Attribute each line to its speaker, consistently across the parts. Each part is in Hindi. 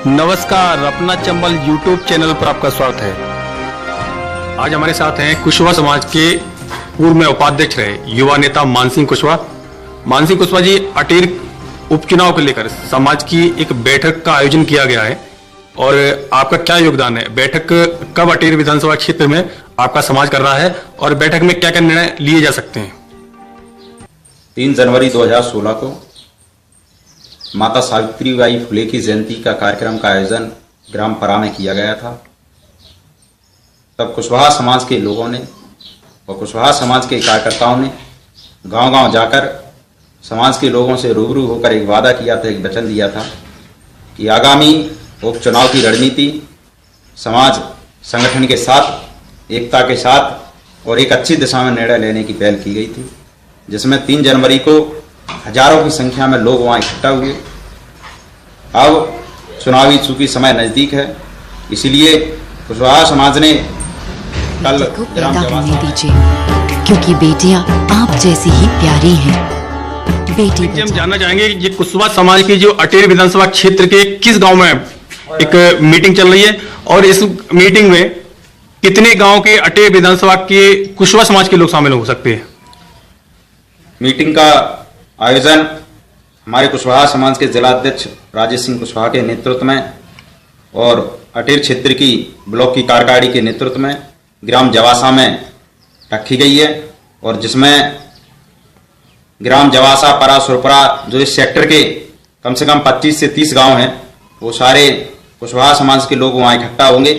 Speaker 1: नमस्कार, अपना चंबल यूट्यूब चैनल पर आपका स्वागत है। आज हमारे साथ हैं कुशवाहा समाज के पूर्व में उपाध्यक्ष रहे युवा नेता मानसिंह कुशवाहा। मानसिंह कुशवाहा जी, अटेर उपचुनाव को लेकर समाज की एक बैठक का आयोजन किया गया है और आपका क्या योगदान है? बैठक कब अटेर विधानसभा क्षेत्र में आपका समाज कर रहा है और बैठक में क्या क्या निर्णय लिए जा सकते हैं?
Speaker 2: 3 जनवरी 2016 को माता सावित्रीबाई फुले की जयंती का कार्यक्रम का आयोजन ग्राम परा में किया गया था। तब कुशवाहा समाज के लोगों ने और कुशवाहा समाज के कार्यकर्ताओं ने गांव-गांव जाकर समाज के लोगों से रूबरू होकर एक वादा किया था, एक वचन दिया था कि आगामी उपचुनाव की रणनीति समाज संगठन के साथ, एकता के साथ और एक अच्छी दिशा में निर्णय लेने की पहल की गई थी, जिसमें 3 जनवरी को हजारों की संख्या में लोग वहां इकट्ठा हुए। अब चुनावी चूंकि समय नजदीक है, इसलिए कुशवाहा समाज ने कल
Speaker 3: पैदा होने दीजिए, क्योंकि बेटियां आप जैसी ही प्यारी हैं। बेटी
Speaker 1: हम जानना चाहेंगे कि ये कुशवाहा समाज की जो अटेर विधानसभा क्षेत्र के किस गांव में एक मीटिंग चल रही है और इस मीटिंग में कितने गांव के अटेर विधानसभा के कुशवाहा समाज के लोग शामिल हो सकते हैं?
Speaker 2: मीटिंग का आयोजन हमारे कुशवाहा समाज के जिलाध्यक्ष राजेश सिंह कुशवाहा के नेतृत्व में और अटेर क्षेत्र की ब्लॉक की कार्यकारिणी के नेतृत्व में ग्राम जवासा में रखी गई है और जिसमें ग्राम जवासा, परा, सुरपरा जो इस सेक्टर के कम से कम 25 से 30 गांव हैं, वो सारे कुशवाहा समाज के लोग वहां इकट्ठा होंगे।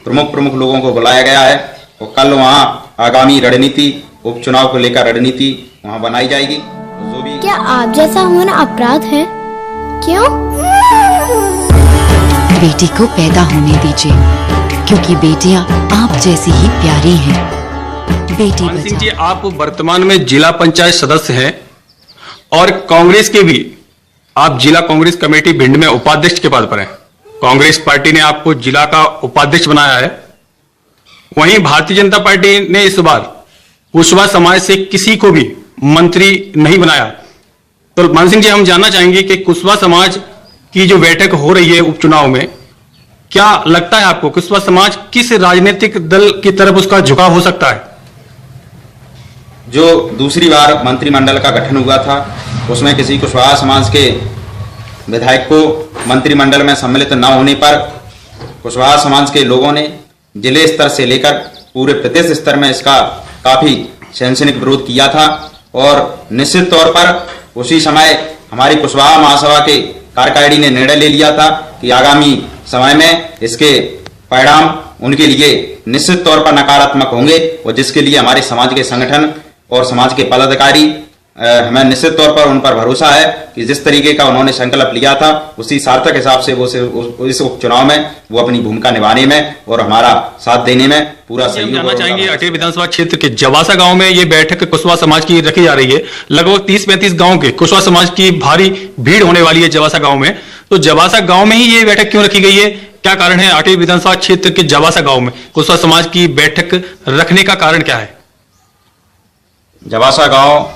Speaker 2: प्रमुख लोगों को बुलाया गया है और कल वहां आगामी रणनीति, उपचुनाव को लेकर रणनीति वहां बनाई जाएगी। जो भी
Speaker 4: क्या आप जैसा होना अपराध है? क्यों?
Speaker 3: बेटी को पैदा होने दीजिए, क्योंकि बेटियां आप जैसी ही प्यारी हैं। बेटी
Speaker 1: मानसिंह जी, आप वर्तमान में जिला पंचायत सदस्य हैं और कांग्रेस के भी आप जिला कांग्रेस कमेटी भिंड में उपाध्यक्ष के पद पर हैं। कांग्रेस पार्टी ने आपको जिला का उपाध्यक्ष बनाया है। वहीं भारतीय जनता पार्टी ने इस बार कुशवाहा समाज से किसी को भी मंत्री नहीं बनाया। तो मानसिंह जी, हम जानना चाहेंगे कि कुशवाहा समाज की जो बैठक हो रही है उपचुनाव में, क्या लगता है आपको कुशवाहा समाज किस राजनीतिक दल की तरफ उसका झुकाव हो सकता है?
Speaker 2: जो दूसरी बार मंत्रिमंडल का गठन हुआ था, उसमें किसी कुशवाहा समाज के विधायक को मंत्रिमंडल में सम्मिलित न होने पर कुशवाहा समाज के लोगों ने जिले स्तर से लेकर पूरे प्रदेश स्तर में इसका काफी सैनसनिक विरोध किया था और निश्चित तौर पर उसी समय हमारी कुशवाहा महासभा के कार्यकारिणी ने निर्णय ले लिया था कि आगामी समय में इसके परिणाम उनके लिए निश्चित तौर पर नकारात्मक होंगे और जिसके लिए हमारे समाज के संगठन और समाज के पदाधिकारी, हमें निश्चित तौर पर उन पर भरोसा है कि जिस तरीके का उन्होंने संकल्प लिया था उसी सार्थक हिसाब से वो इस उपचुनाव में वो अपनी भूमिका निभाने में और हमारा साथ देने में पूरा सहयोग
Speaker 1: जानना चाहेंगे। अटेर विधानसभा क्षेत्र के जवासा गांव में ये बैठक कुशवाहा समाज की रखी जा रही है। लगभग 30-35 गांव के कुशवाहा समाज की भारी भीड़ होने वाली है जवासा गांव में। तो जवासा गांव में ही ये बैठक क्यों रखी गई है? क्या कारण है अटेर विधानसभा क्षेत्र के जवासा गांव में कुशवाहा समाज की बैठक रखने का कारण क्या है?
Speaker 2: जवासा गांव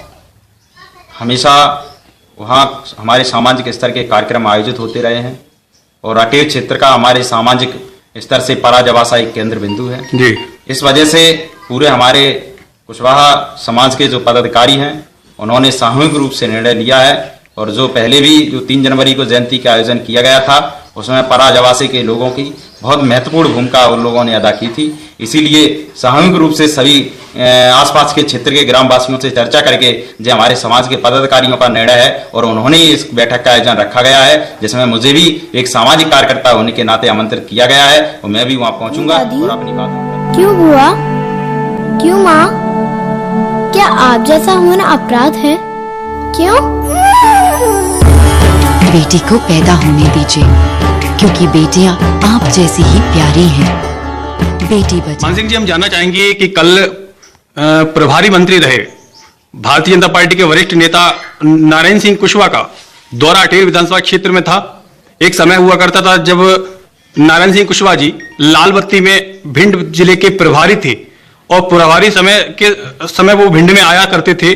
Speaker 2: हमेशा वहाँ हमारे सामाजिक स्तर के कार्यक्रम आयोजित होते रहे हैं और अटेर क्षेत्र का हमारे सामाजिक स्तर से परा जवासा एक केंद्र बिंदु है
Speaker 1: जी।
Speaker 2: इस वजह से पूरे हमारे कुशवाहा समाज के जो पदाधिकारी हैं उन्होंने सामूहिक रूप से निर्णय लिया है और जो पहले भी जो 3 जनवरी को जयंती का आयोजन किया गया था उसमें परा जवासे के लोगों की बहुत महत्वपूर्ण भूमिका उन लोगों ने अदा की थी। इसीलिए सामूहिक रूप से सभी आसपास के क्षेत्र के ग्रामवासियों से चर्चा करके जो हमारे समाज के पदाधिकारियों का निर्णय है और उन्होंने इस बैठक का आयोजन रखा गया है, जिसमें मुझे भी एक सामाजिक कार्यकर्ता होने के नाते आमंत्रित किया गया है और मैं भी वहां पहुंचूंगा और अपनी बात।
Speaker 4: क्यों हुआ? क्यों माँ? क्या आप जैसा होना अपराध है? क्यों?
Speaker 3: बेटी को पैदा होने दीजिए, क्योंकि बेटियां आप जैसी ही प्यारी हैं। बेटी बचाओ।
Speaker 1: मानसिंह जी, हम जानना चाहेंगे कि कल प्रभारी मंत्री रहे भारतीय जनता पार्टी के वरिष्ठ नेता नारायण सिंह कुशवाहा का दौरा अटेर विधानसभा क्षेत्र में था। एक समय हुआ करता था जब नारायण सिंह कुशवाहा जी लाल बत्ती में भिंड जिले के प्रभारी थे और प्रभारी समय वो भिंड में आया करते थे,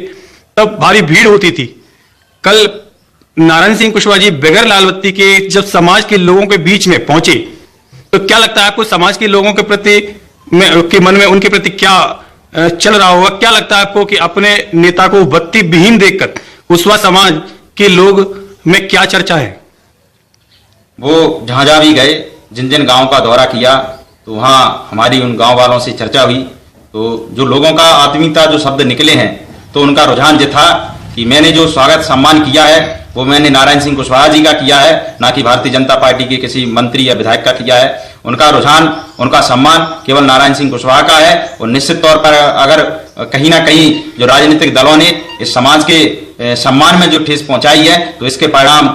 Speaker 1: तब भारी भीड़ होती थी। कल नारायण सिंह कुशवाहा जी बगैर लाल बत्ती के जब समाज के लोगों के बीच में पहुंचे, तो क्या लगता है आपको समाज के लोगों के प्रति के मन में उनके प्रति क्या चल रहा होगा? क्या लगता है आपको कि अपने नेता को बत्ती विहीन देखकर कुशवाहा समाज के लोग में क्या चर्चा है?
Speaker 2: वो जहां जहां भी गए, जिन जिन गांव का दौरा किया, तो वहां हमारी उन गांव वालों से चर्चा हुई। तो जो लोगों का आत्मीयता जो शब्द निकले हैं, तो उनका रुझान ये था कि मैंने जो स्वागत सम्मान किया है वो मैंने नारायण सिंह कुशवाहा जी का किया है, ना कि भारतीय जनता पार्टी के किसी मंत्री या विधायक का किया है। उनका रुझान, उनका सम्मान केवल नारायण सिंह कुशवाहा का है। और निश्चित तौर पर अगर कहीं ना कहीं जो राजनीतिक दलों ने इस समाज के सम्मान में जो ठेस पहुंचाई है, तो इसके परिणाम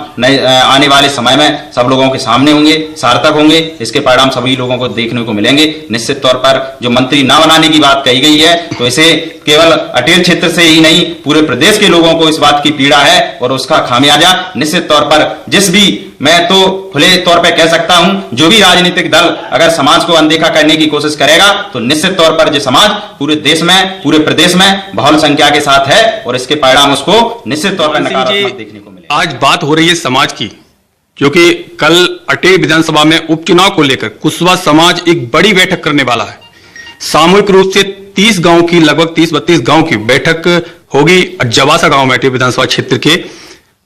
Speaker 2: आने वाले समय में सब लोगों के सामने होंगे, सार्थक होंगे। इसके परिणाम सभी लोगों को देखने को मिलेंगे। निश्चित तौर पर जो मंत्री न बनाने की बात कही गई है, तो इसे केवल अटेर क्षेत्र से ही नहीं, पूरे प्रदेश के लोगों को इस बात की पीड़ा है और उसका खामियाजा निश्चित तौर पर जिस भी, मैं तो खुले तौर पर कह सकता हूं, जो भी राजनीतिक दल अगर समाज को अनदेखा करने की कोशिश करेगा, तो निश्चित तौर पर जो समाज पूरे देश में, पूरे प्रदेश में बहुल संख्या के साथ है और इसके परिणाम उसको निश्चित तौर पर नकारात्मक देखने को मिलेगा।
Speaker 1: आज बात हो रही है समाज की, क्योंकि कल अटेर विधानसभा में उपचुनाव को लेकर कुशवाहा समाज एक बड़ी बैठक करने वाला है। सामूहिक रूप से 30 गांव की, लगभग 30-32 गांव की बैठक होगी जवासा गांव में अटेर विधानसभा क्षेत्र के।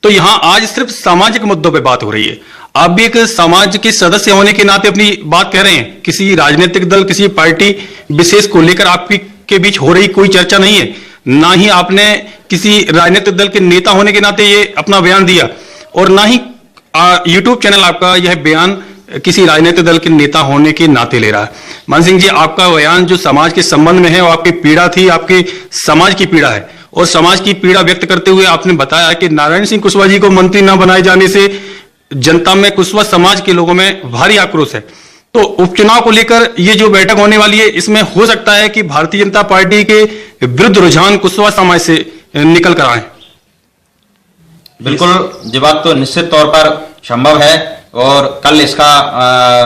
Speaker 1: तो यहां आज सिर्फ सामाजिक मुद्दों पे बात हो रही है। आप भी एक समाज के सदस्य होने के नाते अपनी बात कह रहे हैं, किसी राजनीतिक दल, किसी पार्टी विशेष को लेकर आपकी के बीच हो रही कोई चर्चा नहीं है, ना ही आपने किसी राजनीतिक दल के नेता होने के नाते ये अपना बयान दिया, और ना ही यूट्यूब चैनल आपका यह बयान किसी राजनीतिक दल के नेता होने के नाते ले रहा है। मान सिंह जी, आपका बयान जो समाज के संबंध में है, वो आपकी पीड़ा थी, आपके समाज की पीड़ा है, और समाज की पीड़ा व्यक्त करते हुए आपने बताया कि नारायण सिंह कुशवाहा जी को मंत्री न बनाए जाने से जनता में, कुशवाहा समाज के लोगों में भारी आक्रोश है। तो उपचुनाव को लेकर ये जो बैठक होने वाली है, इसमें हो सकता है कि भारतीय जनता पार्टी के विरुद्ध रुझान कुशवाहा समाज से निकल कर आए।
Speaker 2: बिल्कुल, ये बात तो निश्चित तौर पर संभव है और कल इसका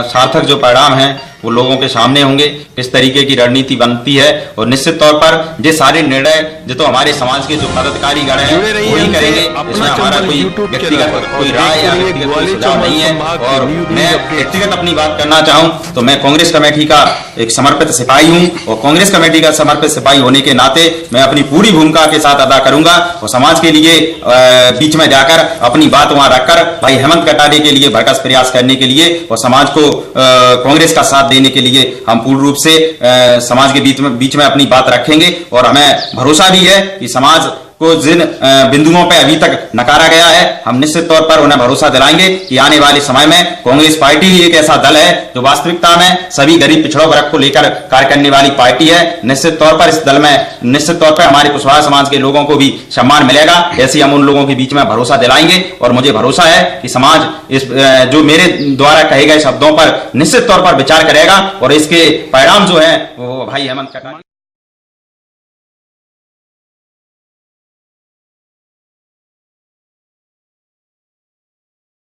Speaker 2: सार्थक जो परिणाम है वो लोगों के सामने होंगे। किस तरीके की रणनीति बनती है, और निश्चित तौर पर ये सारे निर्णय जो तो हमारे समाज के जो पदाधिकारी गण हैं वही करेंगे। इसमें हमारा कोई व्यक्तिगत कोई राय या व्यक्तिगत कोई सुझाव नहीं है। और मैं व्यक्तिगत अपनी बात करना चाहूं तो मैं कांग्रेस कमेटी का एक समर्पित सिपाही हूं, और कांग्रेस कमेटी का समर्पित सिपाही होने के नाते मैं अपनी पूरी भूमिका के साथ अदा करूंगा और समाज के लिए बीच में जाकर अपनी बात वहां रखकर भाई हेमंत कटारे के लिए भरकस प्रयास करने के लिए और समाज को कांग्रेस का साथ देने के लिए हम पूर्ण रूप से समाज के बीच में अपनी बात रखेंगे। और हमें भरोसा भी है कि समाज को जिन बिंदुओं पर अभी तक नकारा गया है, हम निश्चित तौर पर उन्हें भरोसा दिलाएंगे कि आने वाले समय में कांग्रेस पार्टी एक ऐसा दल है जो वास्तविकता में सभी गरीब पिछड़ों वर्ग को लेकर कार्य करने वाली पार्टी है। निश्चित तौर पर इस दल में निश्चित तौर पर हमारे कुशवाहा समाज के लोगों को भी सम्मान मिलेगा, ऐसे हम उन लोगों के बीच में भरोसा दिलाएंगे। और मुझे भरोसा है कि समाज इस जो मेरे द्वारा कहे गए शब्दों पर निश्चित तौर पर विचार करेगा और इसके परिणाम जो है वो भाई हेमंत कटारे